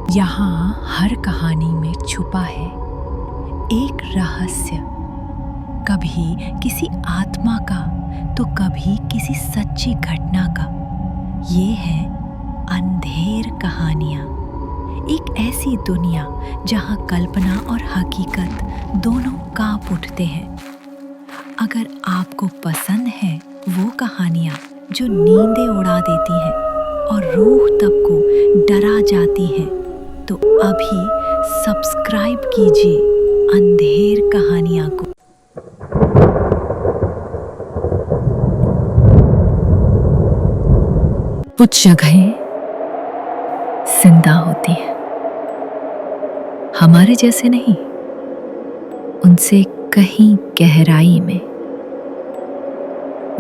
यहाँ हर कहानी में छुपा है एक रहस्य, कभी किसी आत्मा का तो कभी किसी सच्ची घटना का। ये है अंधेर कहानियाँ, एक ऐसी दुनिया जहाँ कल्पना और हकीकत दोनों कांप उठते हैं। अगर आपको पसंद है वो कहानियाँ जो नींदें उड़ा देती हैं और रूह तक को डरा जाती हैं, तो अभी सब्सक्राइब कीजिए अंधेर कहानियाँ को। कुछ जगहें जिंदा होती हैं, हमारे जैसे नहीं, उनसे कहीं गहराई में।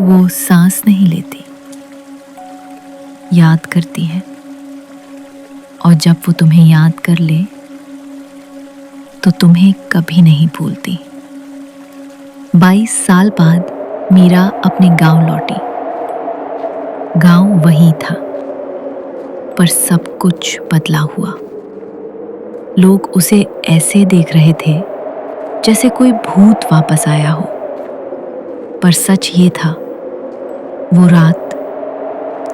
वो सांस नहीं लेती, याद करती है, और जब वो तुम्हें याद कर ले तो तुम्हें कभी नहीं भूलती। 22 साल बाद मीरा अपने गांव लौटी। गांव वही था, पर सब कुछ बदला हुआ। लोग उसे ऐसे देख रहे थे जैसे कोई भूत वापस आया हो। पर सच ये था, वो रात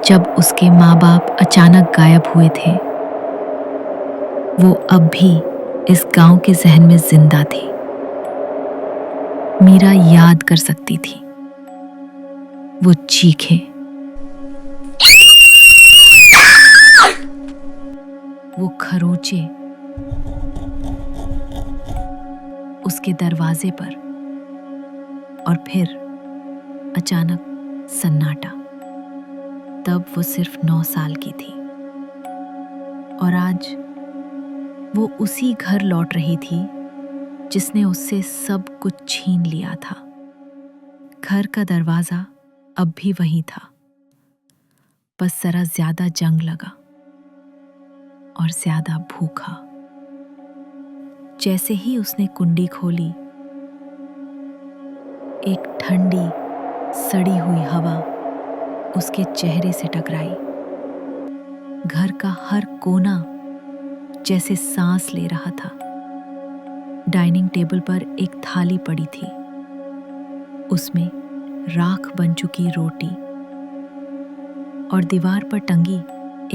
जब उसके माँ बाप अचानक गायब हुए थे, वो अब भी इस गांव के जहन में जिंदा थी। मीरा याद कर सकती थी वो चीखे, वो खरोचे उसके दरवाजे पर, और फिर अचानक सन्नाटा। तब वो सिर्फ 9 साल की थी और आज वो उसी घर लौट रही थी जिसने उससे सब कुछ छीन लिया था। घर का दरवाजा अब भी वही था, बस जरा ज्यादा जंग लगा और ज्यादा भूखा। जैसे ही उसने कुंडी खोली, एक ठंडी सड़ी हुई हवा उसके चेहरे से टकराई। घर का हर कोना जैसे सांस ले रहा था। डाइनिंग टेबल पर एक थाली पड़ी थी, उसमें राख बन चुकी रोटी और दीवार पर टंगी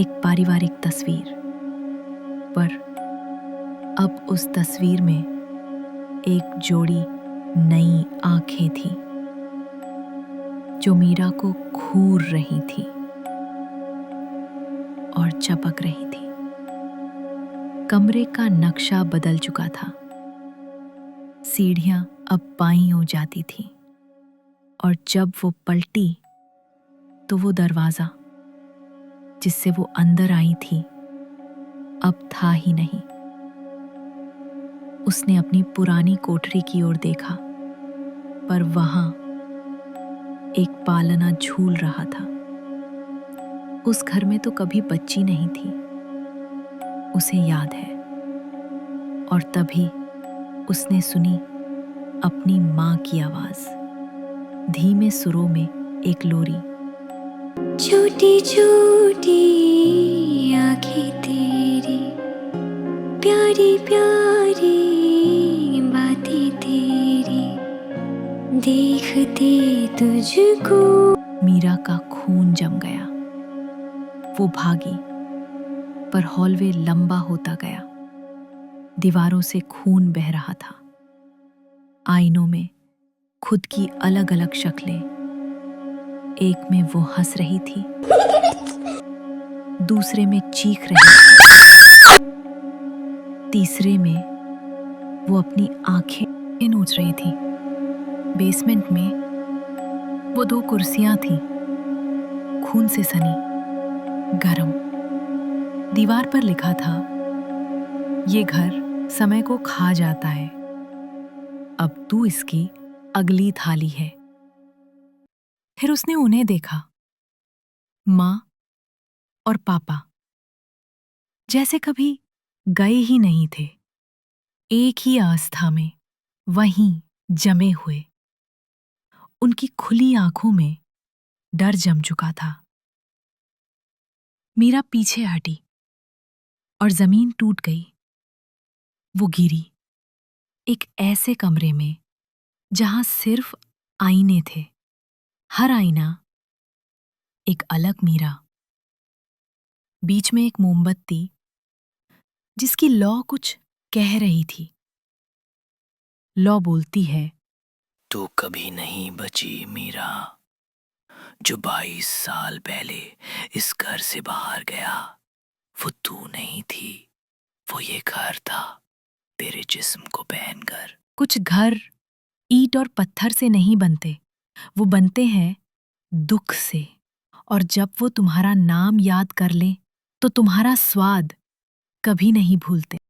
एक पारिवारिक तस्वीर। पर अब उस तस्वीर में एक जोड़ी नई आंखें थी जो मीरा को घूर रही थी और चपक रही थी। कमरे का नक्शा बदल चुका था। सीढ़ियां अब बाईं हो जाती थी, और जब वो पलटी तो वो दरवाजा जिससे वो अंदर आई थी अब था ही नहीं। उसने अपनी पुरानी कोठरी की ओर देखा, पर वहां एक पालना झूल रहा था। उस घर में तो कभी बच्ची नहीं थी, उसे याद है। और तभी उसने सुनी अपनी माँ की आवाज, धीमे सुरों में एक लोरी। छोटी छोटी आंखें तेरी, प्यारी प्यारी बातें तेरी, देखते तुझको। मीरा का खून जम गया। वो भागी, पर हॉलवे लंबा होता गया। दीवारों से खून बह रहा था। आईनों में खुद की अलग अलग शक्लें। एक में वो हंस रही थी, दूसरे में चीख रही थी, तीसरे में वो अपनी आंखें नोच रही थी। बेसमेंट में वो 2 कुर्सियां थीं, खून से सनी, गरम। दीवार पर लिखा था, ये घर समय को खा जाता है, अब तू इसकी अगली थाली है। फिर उसने उन्हें देखा, माँ और पापा, जैसे कभी गए ही नहीं थे। एक ही आस्था में वहीं जमे हुए। उनकी खुली आंखों में डर जम चुका था। मीरा पीछे हटी, और जमीन टूट गई। वो गिरी एक ऐसे कमरे में जहां सिर्फ आईने थे, हर आईना एक अलग मीरा। बीच में एक मोमबत्ती जिसकी लौ कुछ कह रही थी। लौ बोलती है, तू कभी नहीं बची मीरा, जो 22 साल पहले इस घर से बाहर गया। वो तू नहीं थी, वो ये घर था, तेरे जिस्म को पहनकर। कुछ घर ईंट और पत्थर से नहीं बनते, वो बनते हैं दुख से। और जब वो तुम्हारा नाम याद कर ले तो तुम्हारा स्वाद कभी नहीं भूलते।